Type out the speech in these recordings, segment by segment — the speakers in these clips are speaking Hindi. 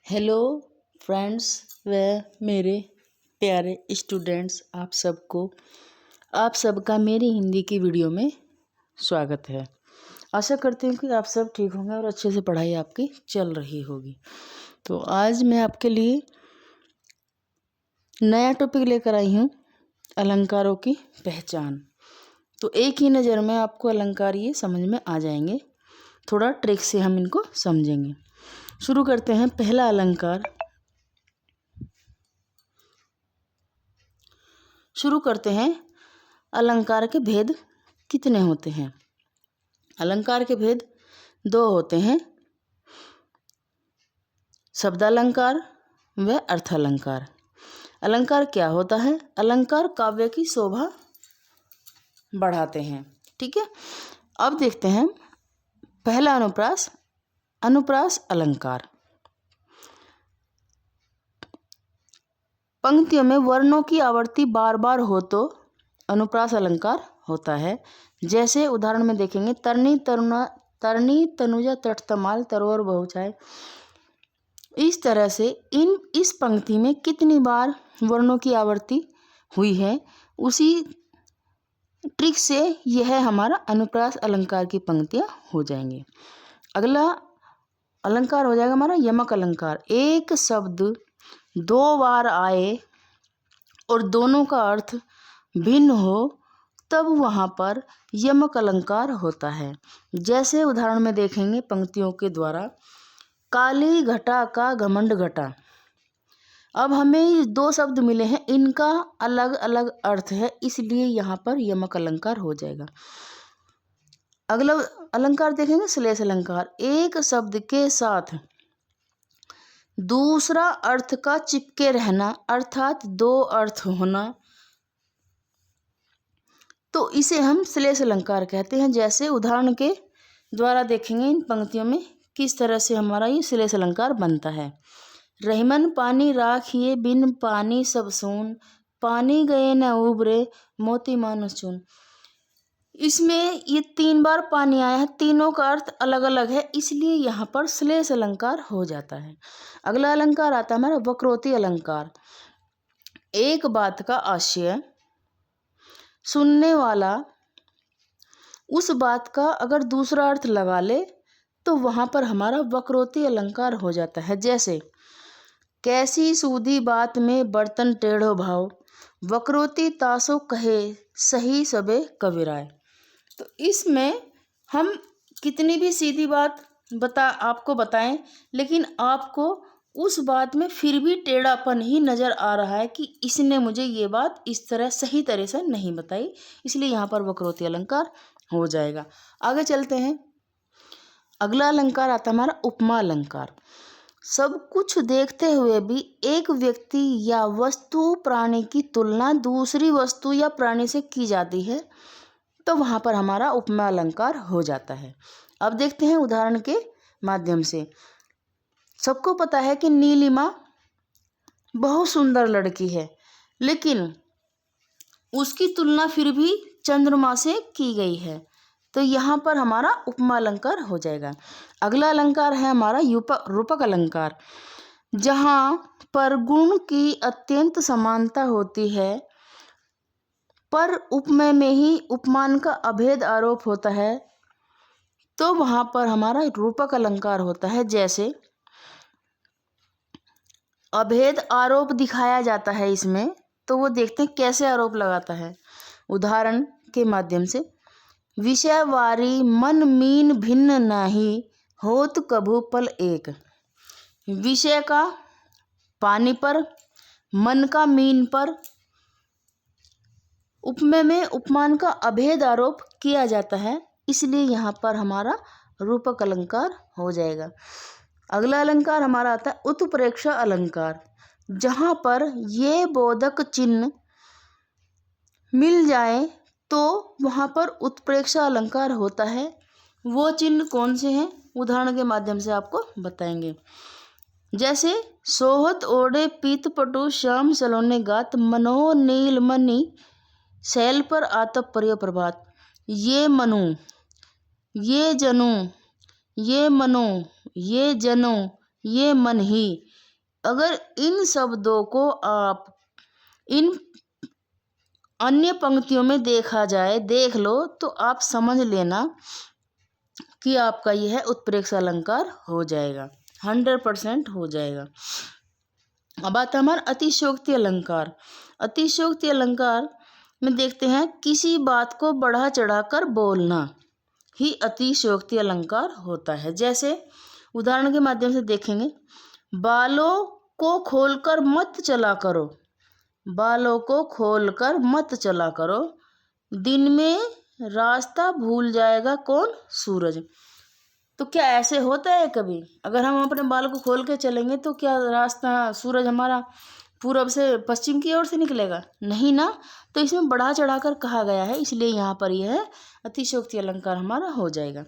हेलो फ्रेंड्स व मेरे प्यारे स्टूडेंट्स, आप सबका मेरी हिंदी की वीडियो में स्वागत है। आशा करती हूँ कि आप सब ठीक होंगे और अच्छे से पढ़ाई आपकी चल रही होगी। तो आज मैं आपके लिए नया टॉपिक लेकर आई हूँ, अलंकारों की पहचान। तो एक ही नज़र में आपको अलंकार ये समझ में आ जाएंगे, थोड़ा ट्रिक से हम इनको समझेंगे। शुरू करते हैं। पहला अलंकार, शुरू करते हैं। अलंकार के भेद कितने होते हैं? अलंकार के भेद दो होते हैं, शब्दालंकार व अर्थालंकार। अलंकार क्या होता है? अलंकार काव्य की शोभा बढ़ाते हैं। ठीक है, अब देखते हैं पहला अनुप्रास, अनुप्रास अलंकार। पंक्तियों में वर्णों की आवर्ती बार बार हो तो अनुप्रास अलंकार होता है। जैसे उदाहरण में देखेंगे, तरनी तनुजा तटतमाल तरोवर बहुचाय। इस तरह से इस पंक्ति में कितनी बार वर्णों की आवर्ती हुई है, उसी ट्रिक से यह हमारा अनुप्रास अलंकार की पंक्तियां हो जाएंगी। अगला अलंकार हो जाएगा हमारा यमक अलंकार। एक शब्द दो बार आए और दोनों का अर्थ भिन्न हो तब वहाँ पर यमक अलंकार होता है। जैसे उदाहरण में देखेंगे पंक्तियों के द्वारा, काली घटा का घमंड घटा। अब हमें दो शब्द मिले हैं, इनका अलग अलग अर्थ है, इसलिए यहाँ पर यमक अलंकार हो जाएगा। अगला अलंकार देखेंगे श्लेष अलंकार। एक शब्द के साथ दूसरा अर्थ का चिपके रहना, अर्थात दो अर्थ होना, तो इसे हम श्लेष अलंकार कहते हैं। जैसे उदाहरण के द्वारा देखेंगे इन पंक्तियों में किस तरह से हमारा ये श्लेष अलंकार बनता है। रहीमन पानी राखिए बिन पानी सब सून, पानी गए न उबरे मोती मानुस चून। इसमें ये तीन बार पानी आया है, तीनों का अर्थ अलग अलग है, इसलिए यहाँ पर श्लेष अलंकार हो जाता है। अगला अलंकार आता है हमारा वक्रोक्ति अलंकार। एक बात का आशय सुनने वाला उस बात का अगर दूसरा अर्थ लगा ले तो वहाँ पर हमारा वक्रोक्ति अलंकार हो जाता है। जैसे कैसी सूदी बात में बर्तन टेढ़ो भाव, वक्रोक्ति तासो कहे सही सबे कबीराय। तो इसमें हम कितनी भी सीधी बात आपको बताएं, लेकिन आपको उस बात में फिर भी टेढ़ापन ही नज़र आ रहा है कि इसने मुझे ये बात इस तरह सही तरह से नहीं बताई, इसलिए यहाँ पर वक्रोक्ति अलंकार हो जाएगा। आगे चलते हैं। अगला अलंकार आता है हमारा उपमा अलंकार। सब कुछ देखते हुए भी एक व्यक्ति या वस्तु प्राणी की तुलना दूसरी वस्तु या प्राणी से की जाती है, तो वहाँ पर हमारा उपमा अलंकार हो जाता है। अब देखते हैं उदाहरण के माध्यम से। सबको पता है कि नीलिमा बहुत सुंदर लड़की है, लेकिन उसकी तुलना फिर भी चंद्रमा से की गई है, तो यहाँ पर हमारा उपमा अलंकार हो जाएगा। अगला अलंकार है हमारा रूपक अलंकार। जहाँ पर गुण की अत्यंत समानता होती है पर उपमेय में ही उपमान का अभेद आरोप होता है, तो वहाँ पर हमारा रूपक अलंकार होता है। जैसे अभेद आरोप दिखाया जाता है इसमें, तो वो देखते हैं कैसे आरोप लगाता है। उदाहरण के माध्यम से, विषय वारी मन मीन भिन्न नाही होत कभू पल एक। विषय का पानी पर, मन का मीन पर, उपमेय में उपमान का अभेद आरोप किया जाता है, इसलिए यहाँ पर हमारा रूपक अलंकार हो जाएगा। अगला अलंकार हमारा आता है उत्प्रेक्षा अलंकार। जहाँ पर ये बोधक चिन्ह मिल जाए तो वहाँ पर उत्प्रेक्षा अलंकार होता है। वो चिन्ह कौन से हैं, उदाहरण के माध्यम से आपको बताएंगे। जैसे सोहत ओढ़े पीतपटु श्याम सलोने गात, मनो नीलमणि शैल पर आतप पर्य प्रभात। ये मनु, ये जनु, ये मनो, ये जनो, ये मन ही, अगर इन शब्दों को आप इन अन्य पंक्तियों में देखा जाए, देख लो, तो आप समझ लेना कि आपका यह उत्प्रेक्षा अलंकार हो जाएगा, 100% हो जाएगा। अब आता है हमारा अतिशयोक्ति अलंकार। अतिशयोक्ति अलंकार में देखते हैं, किसी बात को बढ़ा चढ़ाकर बोलना ही अतिशयोक्ति अलंकार होता है। जैसे उदाहरण के माध्यम से देखेंगे, बालों को खोलकर मत चला करो, बालों को खोलकर मत चला करो, दिन में रास्ता भूल जाएगा कौन? सूरज। तो क्या ऐसे होता है कभी? अगर हम अपने बाल को खोल के चलेंगे तो क्या रास्ता, सूरज हमारा पूरब से पश्चिम की ओर से निकलेगा? नहीं ना। तो इसमें बढ़ा चढ़ाकर कहा गया है, इसलिए यहाँ पर यह अतिशयोक्ति अलंकार हमारा हो जाएगा।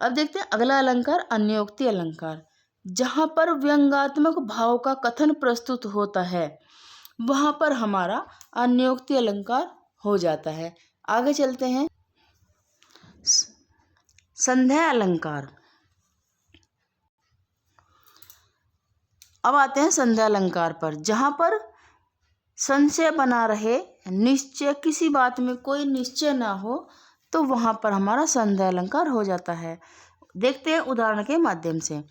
अब देखते हैं अगला अलंकार, अन्योक्ति अलंकार। जहाँ पर व्यंग्यात्मक भाव का कथन प्रस्तुत होता है वहाँ पर हमारा अन्योक्ति अलंकार हो जाता है। आगे चलते हैं, संध्या अलंकार। अब आते हैं संध्या अलंकार पर। जहाँ पर संशय बना रहे, निश्चय, किसी बात में कोई निश्चय ना हो, तो वहाँ पर हमारा संध्या अलंकार हो जाता है। देखते हैं उदाहरण के माध्यम से।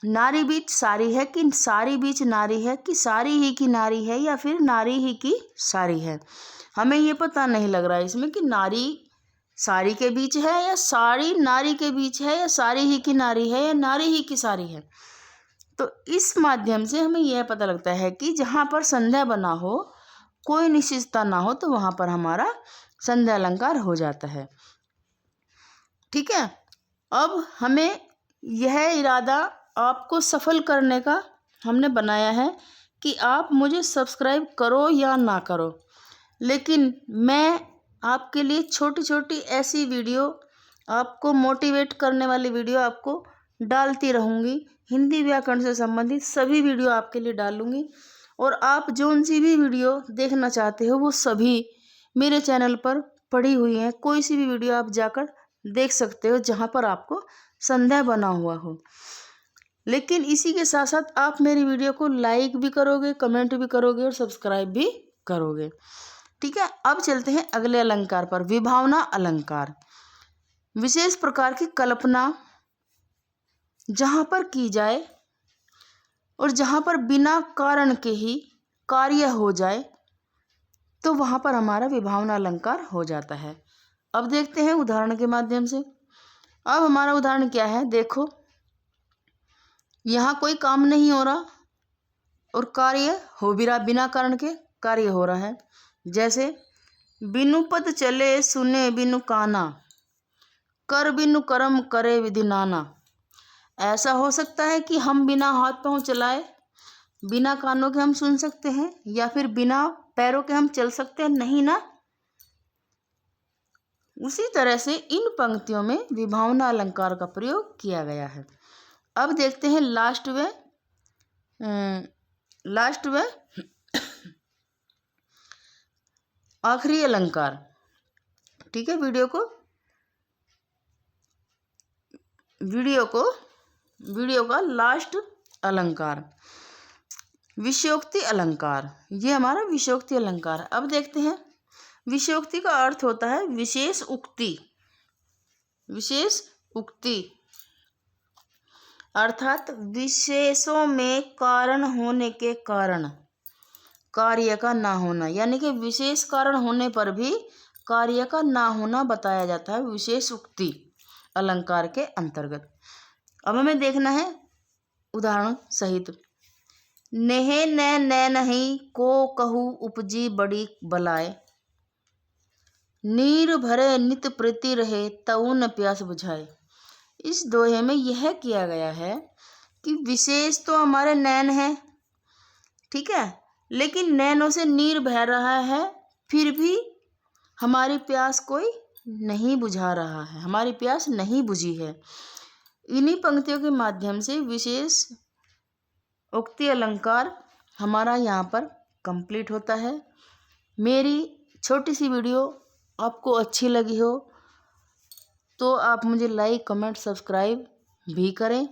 नारी बीच सारी है कि सारी बीच नारी है, कि सारी ही की नारी है, या फिर नारी ही की सारी है। हमें ये पता नहीं लग रहा है इसमें कि नारी सारी के बीच है, या साड़ी नारी के बीच है, या सारी ही की नारी है, या नारी ही की सारी है। तो इस माध्यम से हमें यह पता लगता है कि जहाँ पर संध्या बना हो, कोई निश्चितता ना हो, तो वहाँ पर हमारा संध्या अलंकार हो जाता है। ठीक है। अब हमें यह इरादा आपको सफल करने का हमने बनाया है कि आप मुझे सब्सक्राइब करो या ना करो, लेकिन मैं आपके लिए छोटी छोटी ऐसी वीडियो, आपको मोटिवेट करने वाली वीडियो आपको डालती रहूँगी। हिंदी व्याकरण से संबंधित सभी वीडियो आपके लिए डालूँगी, और आप जो सी भी वीडियो देखना चाहते हो वो सभी मेरे चैनल पर पड़ी हुई हैं। कोई सी भी वीडियो आप जाकर देख सकते हो जहाँ पर आपको संध्या बना हुआ हो। लेकिन इसी के साथ साथ आप मेरी वीडियो को लाइक भी करोगे, कमेंट भी करोगे और सब्सक्राइब भी करोगे। ठीक है। अब चलते हैं अगले अलंकार पर, विभावना अलंकार। विशेष प्रकार की कल्पना जहाँ पर की जाए और जहाँ पर बिना कारण के ही कार्य हो जाए, तो वहाँ पर हमारा विभावना अलंकार हो जाता है। अब देखते हैं उदाहरण के माध्यम से। अब हमारा उदाहरण क्या है, देखो, यहाँ कोई काम नहीं हो रहा और कार्य हो भी रहा, बिना कारण के कार्य हो रहा है। जैसे बिनु पद चले सुने बिनु काना, कर बिनु कर्म करे विधि नाना। ऐसा हो सकता है कि हम बिना हाथ पांव चलाए, बिना कानों के हम सुन सकते हैं, या फिर बिना पैरों के हम चल सकते हैं? नहीं ना। उसी तरह से इन पंक्तियों में विभावना अलंकार का प्रयोग किया गया है। अब देखते हैं लास्ट व आखिरी अलंकार। ठीक है। वीडियो का लास्ट अलंकार, विषयोक्ति अलंकार। ये हमारा विषयोक्ति अलंकार। अब देखते हैं, विषयोक्ति का अर्थ होता है विशेष उक्ति। विशेष उक्ति अर्थात विशेषों में कारण होने के कारण कार्य का ना होना, यानी कि विशेष कारण होने पर भी कार्य का ना होना बताया जाता है विशेष उक्ति अलंकार के अंतर्गत। अब हमें देखना है उदाहरण सहित। नेहे न नहीं को कहू उपजी बड़ी बलाए, नीर भरे नित प्रीति रहे तऊ न प्यास बुझाए। इस दोहे में यह किया गया है कि विशेष तो हमारे नैन है, ठीक है, लेकिन नैनों से नीर बह रहा है, फिर भी हमारी प्यास कोई नहीं बुझा रहा है, हमारी प्यास नहीं बुझी है। इन्हीं पंक्तियों के माध्यम से विशेष उक्ति अलंकार हमारा यहाँ पर कंप्लीट होता है। मेरी छोटी सी वीडियो आपको अच्छी लगी हो तो आप मुझे लाइक, कमेंट, सब्सक्राइब भी करें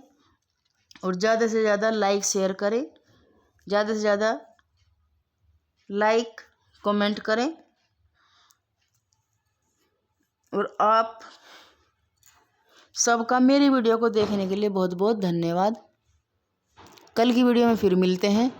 और ज़्यादा से ज़्यादा लाइक शेयर करें। ज़्यादा से ज़्यादा लाइक कमेंट करें और आप सबका मेरी वीडियो को देखने के लिए बहुत बहुत धन्यवाद। कल की वीडियो में फिर मिलते हैं।